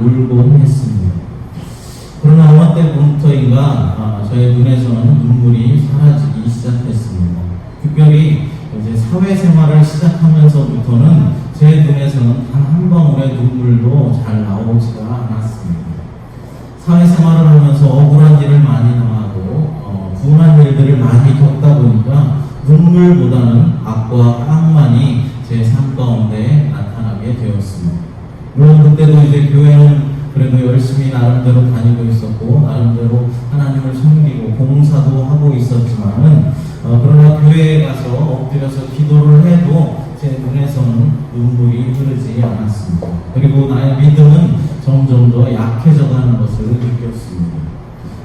울곤 했습니다. 그러나 어느 때부터인가 저의 눈에서는 눈물이 사라지기 시작했습니다. 특별히 이제 사회생활을 시작하면서부터는 제 눈에서는 단 한 방울의 눈물도 잘 나오지가 않았습니다. 사회생활을 하면서 억울한 일을 많이 당하고 분한 일들을 많이 겪다 보니까 눈물보다는 악과 깡만이 제 삶 가운데 나타나게 되었습니다. 물론 그때도 이제 교회는 그래도 열심히 나름대로 다니고 있었고 나름대로 하나님을 섬기고 봉사도 하고 있었지만은 그러나 교회에 가서 엎드려서 기도를 해도 제 눈에서는 눈물이 흐르지 않았습니다. 그리고 나의 믿음은 점점 더 약해져가는 것을 느꼈습니다.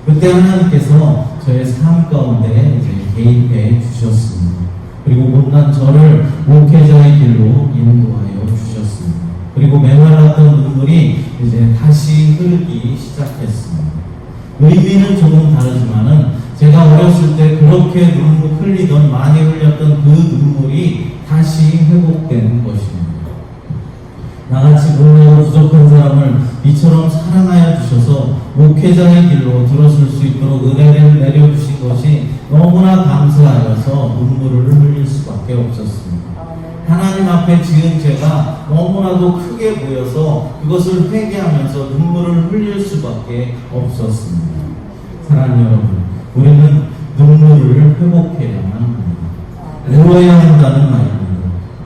그때 하나님께서 저의 삶 가운데 이제 개입해 주셨습니다. 그리고 못난 저를 목회자의 길로 인도하여 주셨습니다. 그리고 메말랐던 눈물이 이제 다시 흐르기 시작했습니다. 의미는 조금 다르지만은 제가 어렸을 때 그렇게 눈물 흘리던 많이 흘렸던 그 눈물이 다시 회복되는 것입니다. 나같이 못나고 부족한 사람을 이처럼 사랑하여 주셔서 목회자의 길로 들어설 수 있도록 은혜를 내려주신 것이 너무나 감사하여서 눈물을 흘릴 수밖에 없었습니다. 하나님 앞에 지은 죄가 너무나도 크게 보여서 그것을 회개하면서 눈물을 흘릴 수밖에 없었습니다. 사랑하는 여러분, 우리는 눈물을 회복해야만 합니다. 울어야 한다는 말입니다.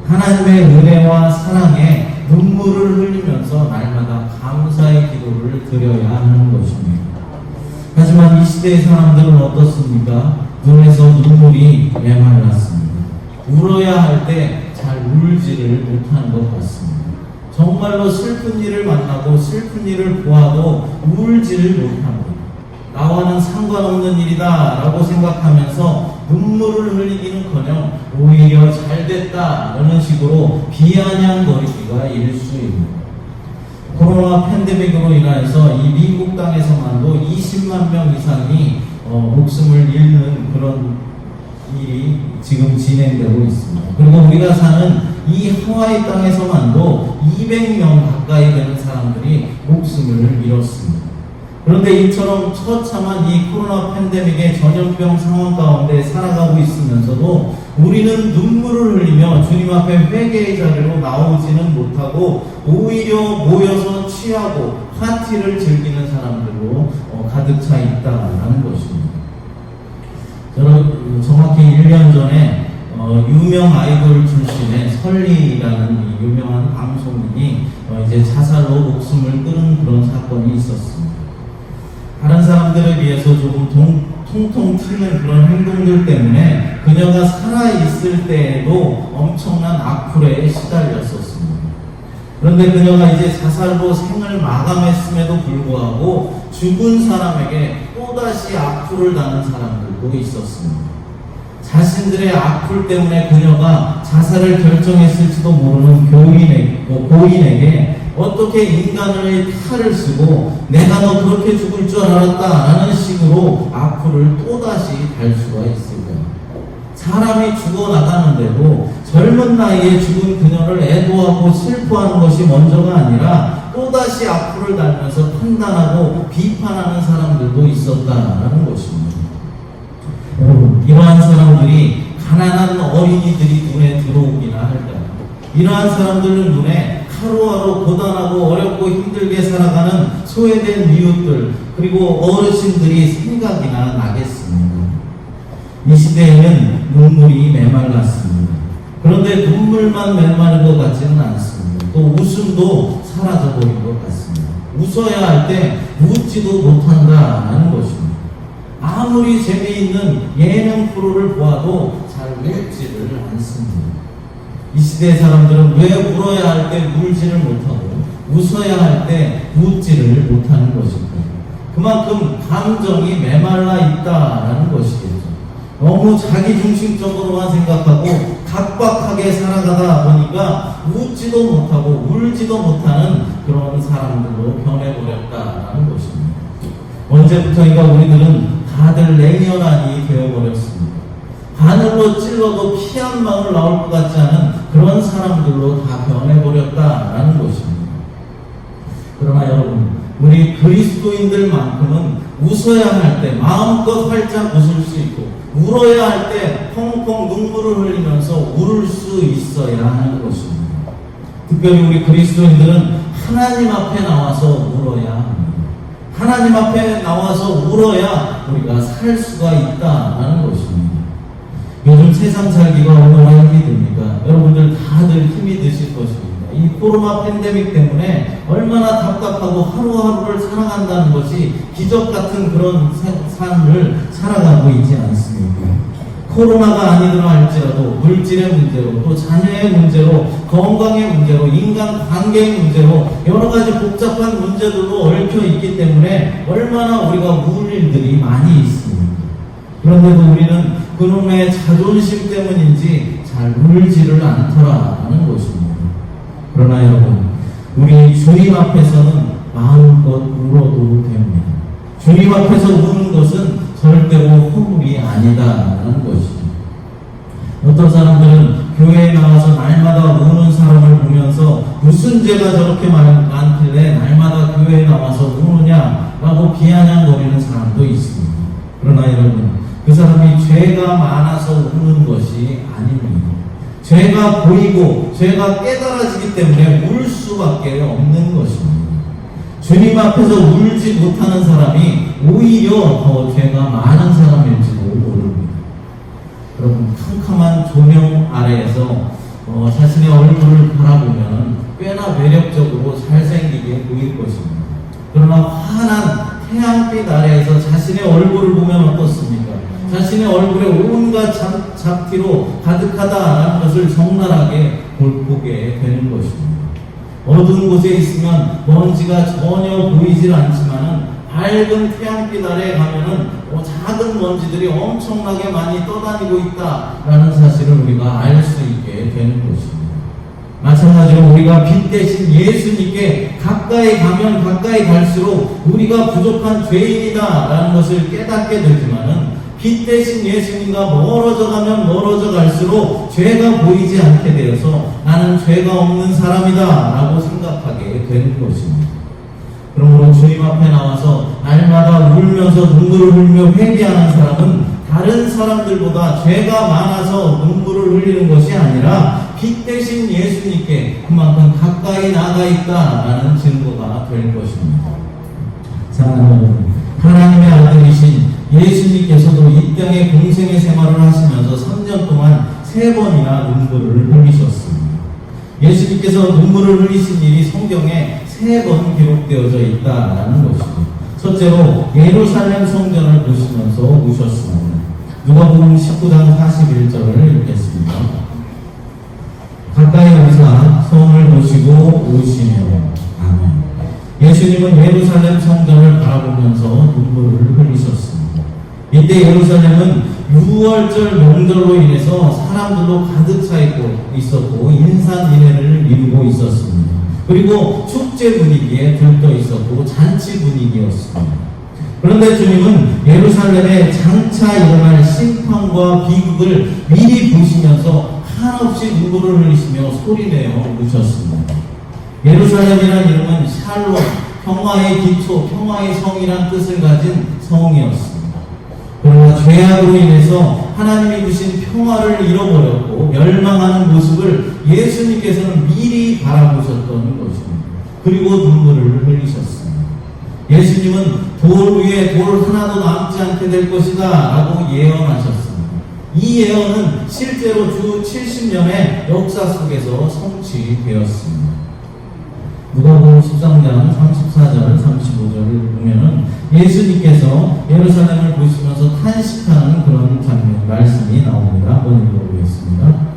하나님의 은혜와 사랑에 눈물을 흘리면서 날마다 감사의 기도를 드려야 하는 것입니다. 하지만 이 시대의 사람들은 어떻습니까? 눈에서 눈물이 메말랐습니다. 울어야 할 때 잘 울지를 못하는 것 같습니다. 정말로 슬픈 일을 만나고 슬픈 일을 보아도 울지를 못합니다. 나와는 상관없는 일이다 라고 생각하면서 눈물을 흘리기는커녕 오히려 잘됐다 라는 식으로 비아냥거리기가 일쑤입니다. 코로나 팬데믹으로 인해서 이 미국 땅에서만도 20만 명 이상이 목숨을 잃는 그런 일이 지금 진행되고 있습니다. 그리고 우리가 사는 이 하와이 땅에서만도 200명 가까이 되는 사람들이 목숨을 잃었습니다. 그런데 이처럼 처참한 이 코로나 팬데믹의 전염병 상황 가운데 살아가고 있으면서도 우리는 눈물을 흘리며 주님 앞에 회개의 자리로 나오지는 못하고 오히려 모여서 취하고 파티를 즐기는 사람들로 가득 차 있다는 것입니다. 저는 정확히 1년 전에 유명 아이돌 출신의 설리라는 이 유명한 방송인이 이제 자살로 목숨을 끊은 그런 사건이 있었습니다. 다른 사람들에 비해서 조금 통통 튀는 그런 행동들 때문에 그녀가 살아있을 때에도 엄청난 악플에 시달렸었습니다. 그런데 그녀가 이제 자살로 생을 마감했음에도 불구하고 죽은 사람에게 또다시 악플을 다는 사람들도 있었습니다. 자신들의 악플 때문에 그녀가 자살을 결정했을지도 모르는 고인에게 어떻게 인간의 탈을 쓰고 내가 너 그렇게 죽을 줄 알았다 라는 식으로 악플을 또다시 달 수가 있을까요? 사람이 죽어나가는데도 젊은 나이에 죽은 그녀를 애도하고 슬퍼하는 것이 먼저가 아니라 또다시 악플을 달면서 판단하고 비판하는 사람들도 있었다라는 것입니다. 여러분, 이러한 사람들이 가난한 어린이들이 눈에 들어오기나 할까요? 이러한 사람들 눈에 하루하루 고단하고 어렵고 힘들게 살아가는 소외된 이웃들 그리고 어르신들이 생각이나 나겠습니다. 이 시대에는 눈물이 메말랐습니다. 그런데 눈물만 메마른 것 같지는 않습니다. 또 웃음도 사라져버린 것 같습니다. 웃어야 할 때 웃지도 못한다는 것입니다. 아무리 재미있는 예능 프로를 보아도 잘 웃지를 않습니다. 이 시대의 사람들은 왜 울어야 할 때 울지를 못하고 웃어야 할 때 웃지를 못하는 것일까요? 그만큼 감정이 메말라 있다라는 것이겠죠. 너무 자기중심적으로만 생각하고 각박하게 살아가다 보니까 웃지도 못하고 울지도 못하는 그런 사람들로 변해버렸다라는 것입니다. 언제부터인가 우리들은 다들 냉혈한이 되어버렸습니다. 바늘로 찔러도 피 한 방울 나올 것 같지 않은 그런 사람들로 다 변해버렸다라는 것입니다. 그러나 여러분, 우리 그리스도인들만큼은 웃어야 할 때 마음껏 활짝 웃을 수 있고, 울어야 할 때 펑펑 눈물을 흘리면서 울을 수 있어야 하는 것입니다. 특별히 우리 그리스도인들은 하나님 앞에 나와서 울어야 합니다. 하나님 앞에 나와서 울어야 우리가 살 수가 있다는 것입니다. 요즘 세상 살기가 얼마나 힘이 듭니까? 여러분들 다들 힘이 드실 것입니다. 이 코로나 팬데믹 때문에 얼마나 답답하고 하루하루를 살아간다는 것이 기적 같은 그런 삶을 살아가고 있지 않습니까? 코로나가 아니더라 할지라도 물질의 문제로, 또 자녀의 문제로, 건강의 문제로, 인간 관계의 문제로 여러 가지 복잡한 문제들로 얽혀 있기 때문에 얼마나 우리가 우울 일들이 많이 있습니다. 그런데도 우리는 그놈의 자존심 때문인지 잘 울지를 않더라는 것입니다. 그러나 여러분, 우리 주님 앞에서는 마음껏 울어도 됩니다. 주님 앞에서 우는 것은 절대로 허물이 아니다라는 것입니다. 어떤 사람들은 교회에 나와서 날마다 우는 사람을 보면서 무슨 죄가 저렇게 많길래 날마다 교회에 나와서 우느냐라고 비아냥거리는 사람도 있습니다. 그러나 여러분, 그 사람이 죄가 많아서 우는 것이 아닙니다. 죄가 보이고 죄가 깨달아지기 때문에 울 수밖에 없는 것입니다. 주님 앞에서 울지 못하는 사람이 오히려 더 죄가 많은 사람일지도 모릅니다. 여러분, 캄캄한 조명 아래에서 자신의 얼굴을 바라보면 꽤나 매력적으로 잘생기게 보일 것입니다. 그러나 환한 태양빛 아래에서 자신의 얼굴을 보면 어떻습니까? 자신의 얼굴에 온갖 잡티로 가득하다라는 것을 적나라하게 보게 되는 것입니다. 어두운 곳에 있으면 먼지가 전혀 보이질 않지만은 밝은 태양빛 아래에 가면은 작은 먼지들이 엄청나게 많이 떠다니고 있다라는 사실을 우리가 알 수 있게 되는 것입니다. 마찬가지로 우리가 빛 대신 예수님께 가까이 가면 가까이 갈수록 우리가 부족한 죄인이다라는 것을 깨닫게 되지만은 빛 대신 예수님과 멀어져 가면 멀어져 갈수록 죄가 보이지 않게 되어서 나는 죄가 없는 사람이다 라고 생각하게 되는 것입니다. 그러므로 주님 앞에 나와서 날마다 울면서 눈물을 흘리며 회개하는 사람은 다른 사람들보다 죄가 많아서 눈물을 흘리는 것이 아니라 빛 대신 예수님께 그만큼 가까이 나가 있다라는 증거가 될 것입니다. 사랑하는 하나님의 아들이신 예수님께서도 이 땅의 공생의 생활을 하시면서 3년 동안 3번이나 눈물을 흘리셨습니다. 예수님께서 눈물을 흘리신 일이 성경에 3번 기록되어져 있다라는 것입니다. 첫째로 예루살렘 성전을 보시면서 우셨습니다. 누가복음 19장 41절을 읽겠습니다. 가까이 오사 성을 보시고 우시며. 아멘. 예수님은 예루살렘 성전을 바라보면서 눈물을 흘리셨습니다. 이때 예루살렘은 6월절 명절로 인해서 사람들로 가득 차 있었고 인산인해를 이루고 있었습니다. 그리고 축제 분위기에 들떠 있었고 잔치 분위기였습니다. 그런데 주님은 예루살렘에 장차 일어날 심판과 비극을 미리 보시면서 한없이 눈물을 흘리시며 소리내어 우셨습니다. 예루살렘이라는 이름은 샬롬, 평화의 기초, 평화의 성이란 뜻을 가진 성이었습니다. 그러나 죄악으로 인해서 하나님이 주신 평화를 잃어버렸고 멸망하는 모습을 예수님께서는 미리 바라보셨던 것입니다. 그리고 눈물을 흘리셨습니다. 예수님은 돌 위에 돌 하나도 남지 않게 될 것이다 라고 예언하셨습니다. 이 예언은 실제로 주 70년의 역사 속에서 성취되었습니다. 누가복음 13장 34절 35절을 보면은 예수님께서 예루살렘을 보시면서 탄식하는 그런 장면 말씀이 나옵니다. 한번 읽어보겠습니다.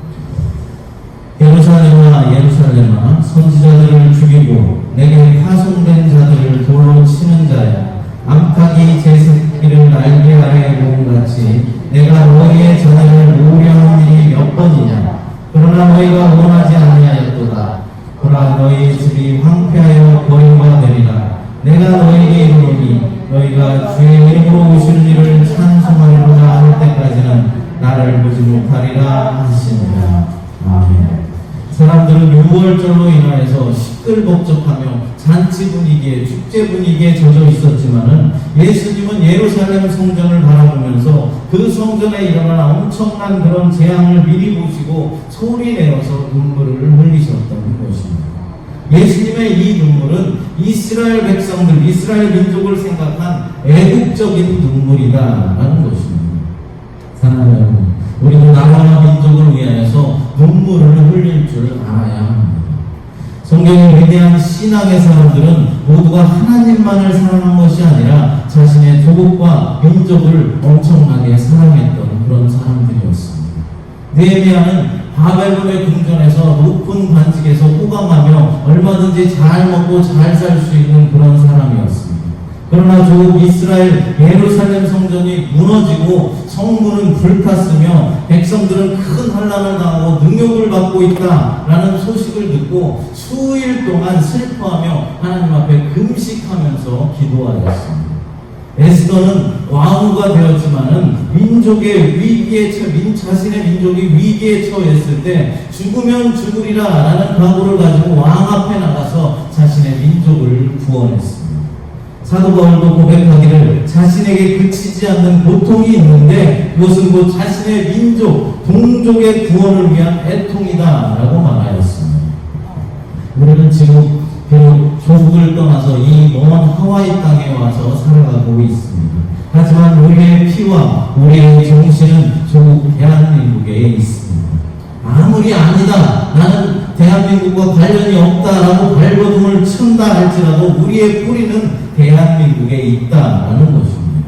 예루살렘아 예루살렘아 선지자들을 죽이고 내게 파송된 자들을 돌로 치는 자야, 암탉이 제 새끼를 날개 아래에 모음같이 내가 너희의 자녀를 모으려는 일이 몇 번이냐. 그러나 너희가 원하지 아니하였도다. 보라 너희 집이 황폐하여 버림과 되리라. 내가 너희에게 이르노니 너희가 주의 이름으로 오시는 일을 찬송하리로자 할 때까지는 나를 보지 못하리라 하시니라. 아멘. 사람들은 유월절로 인하여서 시끌벅적하며 잔치 분위기에, 축제 분위기에 젖어 있었지만은 예수님은 예루살렘 성전을 바라보면서 그 성전에 일어난 엄청난 그런 재앙을 미리 보시고 소리내어서 눈물을 흘리셨다는 것입니다. 예수님의 이 눈물은 이스라엘 백성들, 이스라엘 민족을 생각한 애국적인 눈물이다라는 것입니다. 사랑하는 여러분, 우리는 나라와 민족을 위하여서 눈물을 흘릴 줄 알아야 합니다. 성경의 위대한 신앙의 사람들은 모두가 하나님만을 사랑한 것이 아니라 자신의 조국과 민족을 엄청나게 사랑했던 그런 사람들이었습니다. 느헤미야는 바벨론의 궁전에서 높은 관직에서 호강하며 얼마든지 잘 먹고 잘 살 수 있는 그런 사람이었습니다. 그러나 조국 이스라엘 예루살렘 성전이 무너지고 성문은 불탔으며 백성들은 큰 환난을 당하고 능욕을 받고 있다라는 소식을 듣고 수일 동안 슬퍼하며 하나님 앞에 금식하면서 기도하였습니다. 에스더는 왕후가 되었지만은 자신의 민족이 위기에 처했을 때 죽으면 죽으리라 라는 각오를 가지고 왕 앞에 나가서 자신의 민족을 구원했습니다. 사도 바울도 고백하기를 자신에게 그치지 않는 고통이 있는데 그것은 곧 자신의 민족, 동족의 구원을 위한 애통이다 라고 말하였습니다. 우리는 지금 비록 조국을 떠나서 이 먼 하와이 땅에 와서 살아가고 있습니다. 하지만 우리의 피와 우리의 정신은 조국 대한민국에 있습니다. 아무리 아니다, 나는 대한민국과 관련이 없다라고 발버둥을 친다 할지라도 우리의 뿌리는 대한민국에 있다라는 것입니다.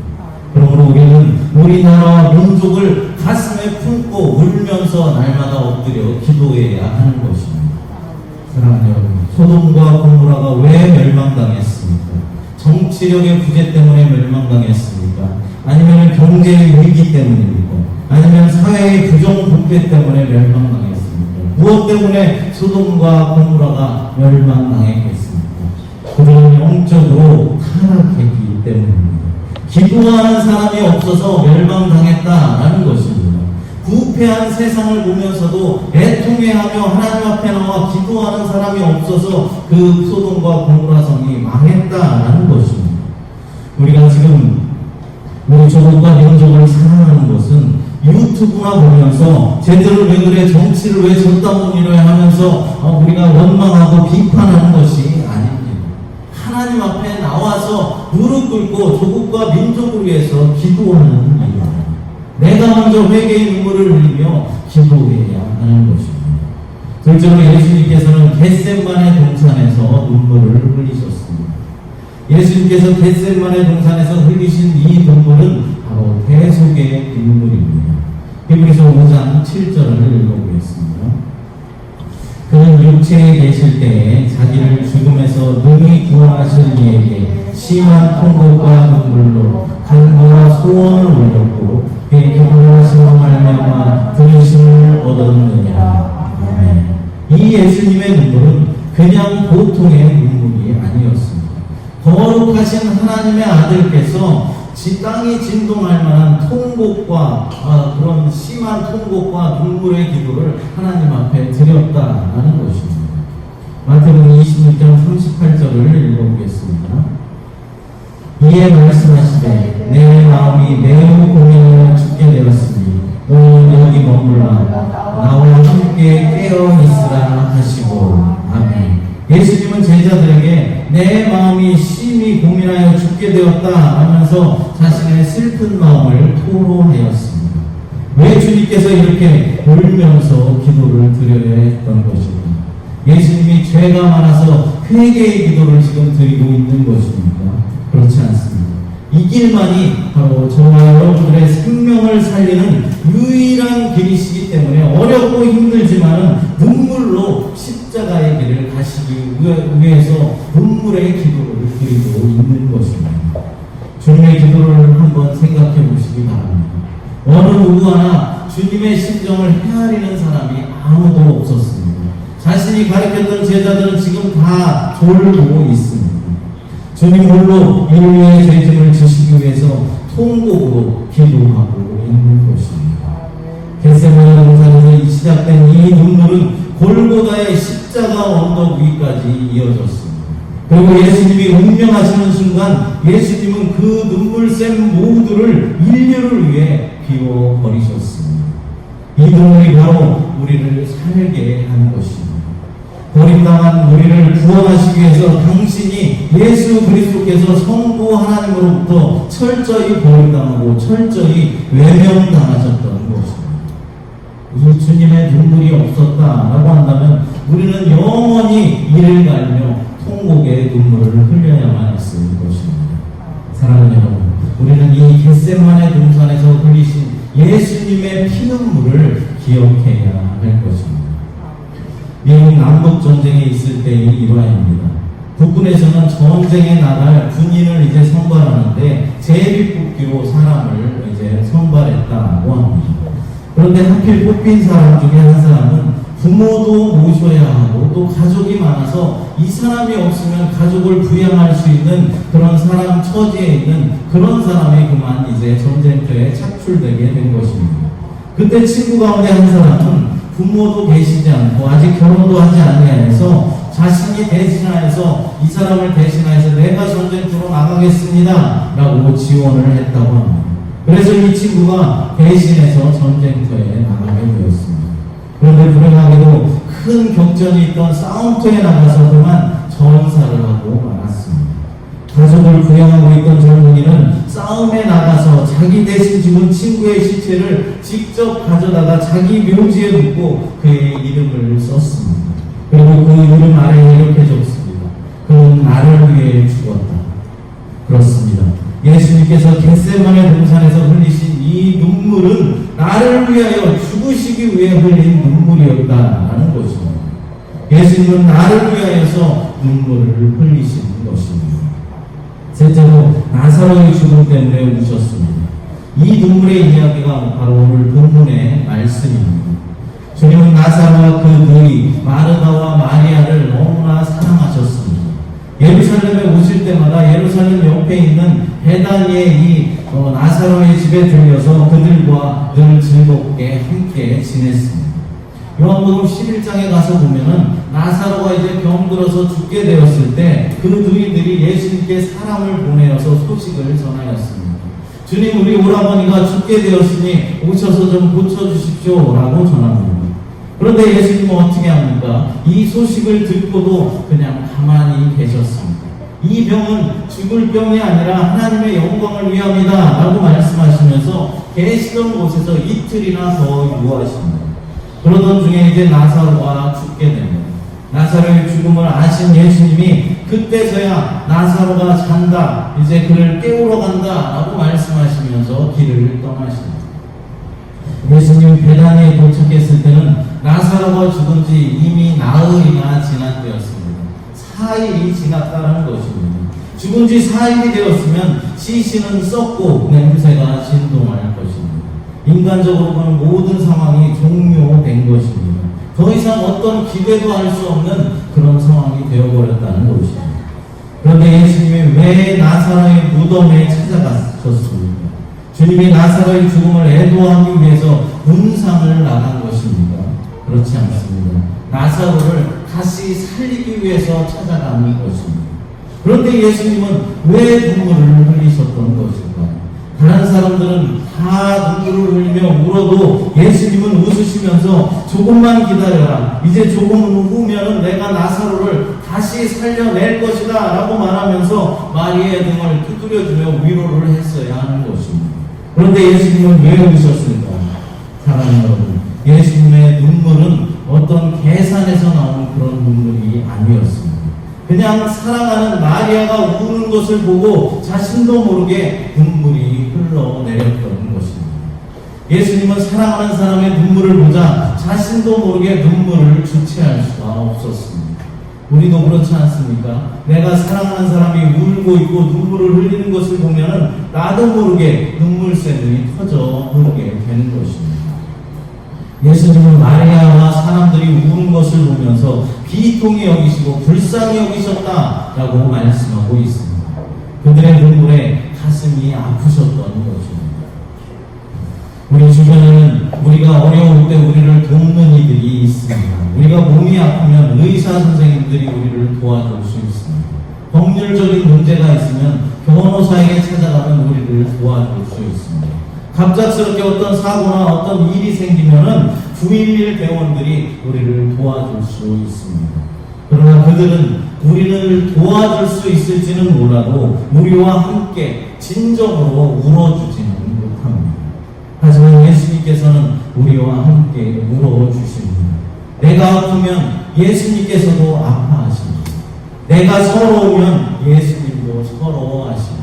그러므로 우리는 우리나라와 민족을 가슴에 품고 울면서 날마다 엎드려 기도해야 하는 것입니다. 사랑하는 여러분, 소돔과 고모라가 왜 멸망당했습니까? 정치력의 부재 때문에 멸망당했습니까? 아니면 경제의 위기 때문입니까? 아니면 사회의 부정부패 때문에 멸망당했습니까? 무엇 때문에 소돔과 고모라가 멸망당했겠습니까? 그들은 영적으로 타락했기 때문입니다. 기도하는 사람이 없어서 멸망당했다라는 것입니다. 부패한 세상을 보면서도 애통해하며 하나님 앞에 나와 기도하는 사람이 없어서 그 소돔과 고모라 성이 망했다라는 것입니다. 우리가 지금 우리 조국과 민족을 사랑하는 것은 유튜브나 보면서 제대로 왜 그래, 정치를 왜 졌다 못 이뤄야 하면서 우리가 원망하고 비판하는 것이 아닙니다. 하나님 앞에 나와서 무릎 꿇고 조국과 민족을 위해서 기도하는 일입니다. 내가 먼저 회개의 눈물을 흘리며 기도해야 하는 것입니다. 둘째로 예수님께서는 겟세마네 동산에서 눈물을 흘리셨습니다. 예수님께서 겟세마네 동산에서 흘리신 이 눈물은 바로 대속의 눈물입니다. 히브리서 5장 7절을 읽어보겠습니다. 그는 육체에 계실 때에 자기를 죽음에서 능히 구원하실 이에게 심한 통곡과 눈물로 간구와 소원을 올렸고 그의 기도하심으로 말미암아 들으심을 얻었느니라. 아멘. 이 예수님의 눈물은 그냥 보통의 눈물이 아니었습니다. 거룩하신 하나님의 아들께서 땅이 진동할 만한 통곡과 그런 심한 통곡과 눈물의 기도를 하나님 앞에 드렸다라는 것입니다. 마태복음 26장 38절을 읽어보겠습니다. 이에 말씀하시되 내 마음이 매우 고민하여 죽게 되었으니 오늘 여기 머물라 나와 함께 깨어 있으라 하시고. 아멘. 예수님은 제자들에게 내 마음이 심히 고민하여 죽게 되었다 하면서 자신의 슬픈 마음을 토로하였습니다. 왜 주님께서 이렇게 울면서 기도를 드려야 했던 것입니까? 예수님이 죄가 많아서 회개의 기도를 지금 드리고 있는 것입니까? 그렇지 않습니다. 이 길만이 바로 저와 여러분들의 생명을 살리는 유일한 길이시기 때문에 어렵고 힘들지만 눈물로 십자가의 길을 가시기 위해서 눈물의 기도를 드리고 있는 것입니다. 주님의 기도를 한번 생각해 보시기 바랍니다. 어느 누구 하나 주님의 심정을 헤아리는 사람이 아무도 없었습니다. 자신이 가르쳤던 제자들은 지금 다 졸고 있습니다. 주님 홀로 인류의 죄짐을 지시기 위해서 통곡으로 기도하고 있는 것입니다. 겟세마네 동산에서 시작된 이 눈물은 골고다의 십자가 언덕 위까지 이어졌습니다. 그리고 예수님이 운명하시는 순간 예수님은 그 눈물샘 모두를 인류를 위해 비워버리셨습니다. 이 눈물이 바로 우리를 살게 하는 것입니다. 버림당한 우리를 구원하시기 위해서 당신이 예수 그리스도께서 성부 하나님으로부터 철저히 버림당하고 철저히 외면당하셨던 것입니다. 이 주님의 눈물이 없었다라고 한다면 우리는 영원히 이를 갈며 통곡의 눈물을 흘려야만 했을 것입니다. 사랑하는 여러분, 우리는 이 겟세마네 동산에서 흘리신 예수님의 피눈물을 기억해야 할 것입니다. 미국 남북전쟁에 있을 때의 일화입니다. 북군에서는 전쟁에 나갈 군인을 이제 선발하는데 제비뽑기로 사람을 이제 선발했다고 합니다. 그런데 하필 뽑힌 사람 중에 한 사람은 부모도 모셔야 하고 또 가족이 많아서 이 사람이 없으면 가족을 부양할 수 있는 그런 사람 처지에 있는 그런 사람이 그만 이제 전쟁터에 착출되게 된 것입니다. 그때 친구 가운데 한 사람은 부모도 계시지 않고 아직 결혼도 하지 아니하여서 자신이 대신하여서 이 사람을 대신하여서 내가 전쟁터로 나가겠습니다 라고 지원을 했다고 합니다. 그래서 이 친구가 대신해서 전쟁터에 나가게 되었습니다. 그런데 불행하게도 큰 격전이 있던 싸움터에 나가서 그만 전사를 하고 말았습니다. 가족을 부양하고 있던 젊은이는 싸움에 나가서 자기 대신 죽은 친구의 시체를 직접 가져다가 자기 묘지에 묻고 그의 이름을 썼습니다. 그리고 그 이름 아래에 이렇게 적습니다. 그는 나를 위해 죽었다. 그렇습니다. 예수님께서 겟세마네 동산에서 흘리신 이 눈물은 나를 위하여 죽으시기 위해 흘린 눈물이었다라는 것입니다. 예수님은 나를 위하여서 눈물을 흘리신 것입니다. 셋째로 나사로의 죽음 때문에 우셨습니다. 이 눈물의 이야기가 바로 오늘 본문의 말씀입니다. 주님은 나사로와 그 누이 마르다와 마리아를 너무나 사랑하셨습니다. 예루살렘에 오실 때마다 예루살렘 옆에 있는 베다니의 이 나사로의 집에 들려서 그들과 늘 즐겁게 함께 지냈습니다. 요한복음 11장에 가서 보면은 나사로가 이제 병들어서 죽게 되었을 때 그 누이들이 예수님께 사람을 보내어서 소식을 전하였습니다. 주님, 우리 오라버니가 죽게 되었으니 오셔서 좀 고쳐주십시오 라고 전합니다. 그런데 예수님은 어떻게 합니까? 이 소식을 듣고도 그냥 가만히 계셨습니다. 이 병은 죽을 병이 아니라 하나님의 영광을 위함이다 라고 말씀하시면서 계시던 곳에서 이틀이나 더 유하십니다. 그러던 중에 이제 나사로가 죽게 됩니다. 나사로의 죽음을 아신 예수님이 그때서야 나사로가 잔다, 이제 그를 깨우러 간다 라고 말씀하시면서 길을 떠나십니다. 예수님이 베다니에 도착했을 때는 나사로가 죽은 지 이미 나흘이나 지났되었습니다. 4일이 지났다는 것입니다. 죽은 지 4일이 되었으면 시신은 썩고 냄새가 진동할 것입니다. 인간적으로 보는 모든 상황이 종료된 것입니다. 더 이상 어떤 기대도 할 수 없는 그런 상황이 되어버렸다는 것입니다. 그런데 예수님이 왜 나사로의 무덤에 찾아가셨습니까? 주님이 나사로의 죽음을 애도하기 위해서 문상을 나간 것입니까? 그렇지 않습니다. 나사로를 다시 살리기 위해서 찾아가는 것입니다. 그런데 예수님은 왜 눈물을 흘리셨던 것일까요? 다른 사람들은 다 눈물을 흘리며 울어도 예수님은 웃으시면서 조금만 기다려라. 이제 조금 후면은 내가 나사로를 다시 살려낼 것이다 라고 말하면서 마리아의 등을 두드려주며 위로를 했어야 하는 것입니다. 그런데 예수님은 왜 우셨을까? 사랑하는 여러분, 예수님의 눈물은 어떤 계산에서 나오는 그런 눈물이 아니었습니다. 그냥 사랑하는 마리아가 우는 것을 보고 자신도 모르게 눈물이 흘러내렸던 것입니다. 예수님은 사랑하는 사람의 눈물을 보자 자신도 모르게 눈물을 주체할 수가 없었습니다. 우리도 그렇지 않습니까? 내가 사랑하는 사람이 울고 있고 눈물을 흘리는 것을 보면은 나도 모르게 눈물샘이 터져 흐르게 되는 것입니다. 예수님은 마리아와 사람들이 우는 것을 보면서 비통히 여기시고 불쌍히 여기셨다라고 말씀하고 있습니다. 그들의 눈물에 가슴이 아프셨던 것입니다. 우리 주변에는 우리가 어려울 때 우리를 돕는 이들이 있습니다. 우리가 몸이 아프면 의사 선생님들이 우리를 도와줄 수 있습니다. 법률적인 문제가 있으면 변호사에게 찾아가면 우리를 도와줄 수 있습니다. 갑작스럽게 어떤 사고나 어떤 일이 생기면은 911 대원들이 우리를 도와줄 수 있습니다. 그러나 그들은 우리를 도와줄 수 있을지는 몰라도 우리와 함께 진정으로 울어주지는 못합니다. 하지만 예수님께서는 우리와 함께 울어주십니다. 내가 아프면 예수님께서도 아파하십니다. 내가 서러우면 예수님도 서러워하십니다.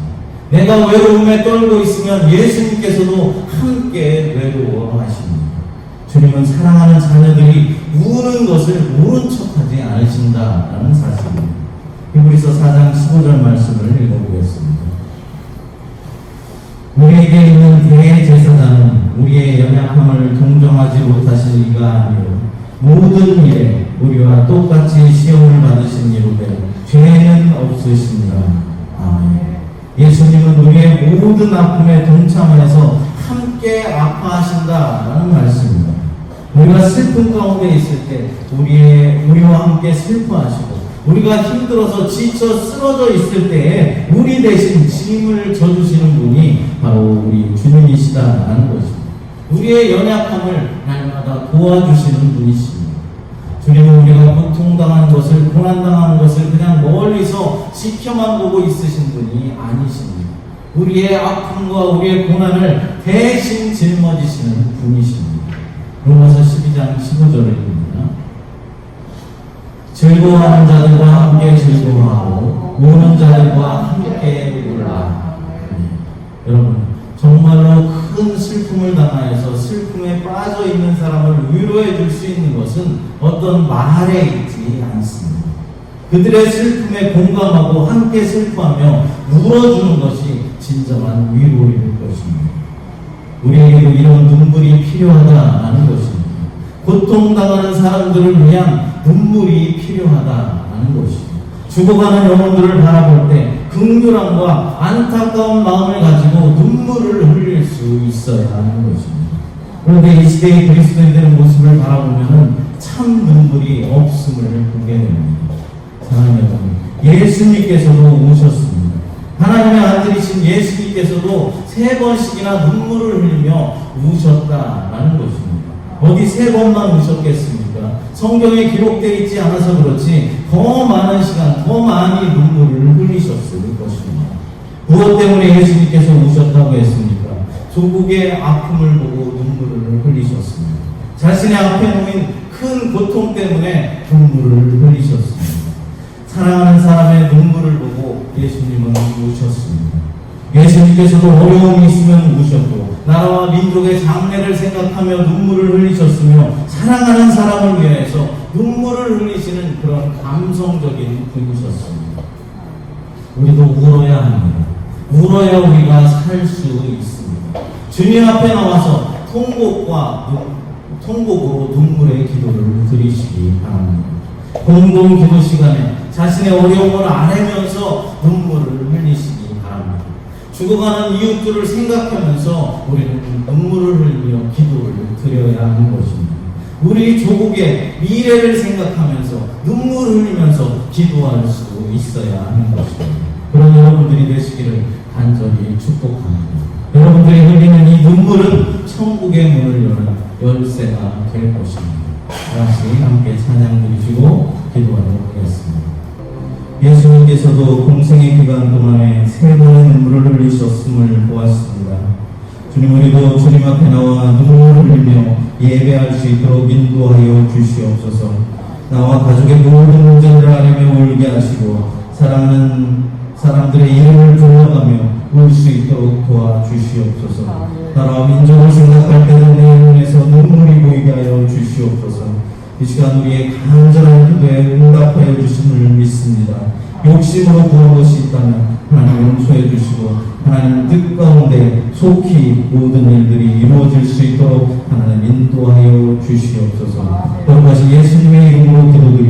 내가 외로움에 떨고 있으면 예수님께서도 함께 외로워하십니다. 주님은 사랑하는 자녀들이 우는 것을 모른 척하지 않으신다라는 사실입니다. 히브리서 4장 15절 말씀을 읽어보겠습니다. 우리에게 있는 대제사장은 우리의 연약함을 동정하지 못하신 이가 아니요 모든 일에 우리와 똑같이 시험을 받으신 이로되 죄는 없으십니다. 아멘. 예수님은 우리의 모든 아픔에 동참해서 함께 아파하신다라는 말씀입니다. 우리가 슬픔 가운데 있을 때 우리와 함께 슬퍼하시고 우리가 힘들어서 지쳐 쓰러져 있을 때에 우리 대신 짐을 져주시는 분이 바로 우리 주님이시다라는 것입니다. 우리의 연약함을 날마다 도와주시는 분이십니다. 주님은 우리가 고통당하는 것을, 고난당하는 것을 그냥 멀리서 지켜만 보고 있으신 분이 아니십니다. 우리의 아픔과 우리의 고난을 대신 짊어지시는 분이십니다. 로마서 12장 15절입니다. 즐거워하는 자들과 함께 즐거워하고 우는 자들과 함께 울라. 여러분, 정말로 큰 슬픔을 당하여서 슬픔에 빠져 있는 사람을 위로해 줄 수 있는 것은 어떤 말에 있지 않습니다. 그들의 슬픔에 공감하고 함께 슬퍼하며 울어주는 것이 진정한 위로일 것입니다. 우리에게도 이런 눈물이 필요하다는 것입니다. 고통당하는 사람들을 위한 눈물이 필요하다는 것입니다. 죽어가는 영혼들을 바라볼 때 긍휼함과 안타까운 마음을 가지고 눈물을 흘릴 수 있어야 하는 것입니다. 그런데 이 시대의 그리스도인들의 모습을 바라보면 참 눈물이 없음을 보게 됩니다. 사랑하는 여러분, 예수님께서도 오셨습니다. 하나님의 아들이신 예수님께서도 3번씩이나 눈물을 흘리며 우셨다라는 것입니다. 어디 3번만 우셨겠습니까? 성경에 기록되어 있지 않아서 그렇지 더 많은 시간, 더 많이 눈물을 흘리셨을 것입니다. 무엇 때문에 예수님께서 우셨다고 했습니까? 조국의 아픔을 보고 눈물을 흘리셨습니다. 자신의 앞에 놓인 큰 고통 때문에 눈물을 흘리셨습니다. 사랑하는 사람의 눈물을 보고 예수님은 우셨습니다. 예수님께서도 어려움이 있으면 우셨고 나라와 민족의 장래를 생각하며 눈물을 흘리셨으며 사랑하는 사람을 위해서 눈물을 흘리시는 그런 감성적인 분이셨습니다. 우리도 울어야 합니다. 울어야 우리가 살 수 있습니다. 주님 앞에 나와서 통곡으로 눈물의 기도를 드리시기 바랍니다. 공동 기도 시간에 자신의 어려움을 아뢰면서 눈물을 흘리시기 바랍니다. 죽어가는 이웃들을 생각하면서 우리는 눈물을 흘리며 기도를 드려야 하는 것입니다. 우리 조국의 미래를 생각하면서 눈물을 흘리면서 기도할 수 있어야 하는 것입니다. 그런 여러분들이 되시기를 간절히 축복합니다. 여러분들이 흘리는 이 눈물은 천국의 문을 여는 열쇠가 될 것입니다. 다시 함께 찬양 드리시고 기도하도록 하겠습니다. 예수님께서도 공생의 기간 동안에 3번의 눈물을 흘리셨음을 보았습니다. 주님, 우리도 주님 앞에 나와 눈물을 흘리며 예배할 수 있도록 인도하여 주시옵소서. 나와 가족의 모든 문제들을 아뢰며 울게 하시고 사랑하는 사람들의 이름을 불러가며 울 수 있도록 도와주시옵소서. 나라와 민족을 생각할 때는 내 눈에서 눈물이 보이게 하여 주시옵소서. 이 시간 우리의 간절한 기도에 응답하여 주심을 믿습니다. 욕심으로 구한 것이 있다면 하나님 용서해 주시고 하나님 뜻 가운데 속히 모든 일들이 이루어질 수 있도록 하나님 인도하여 주시옵소서. 여러 가지 예수님의 이름으로 기도드립니다.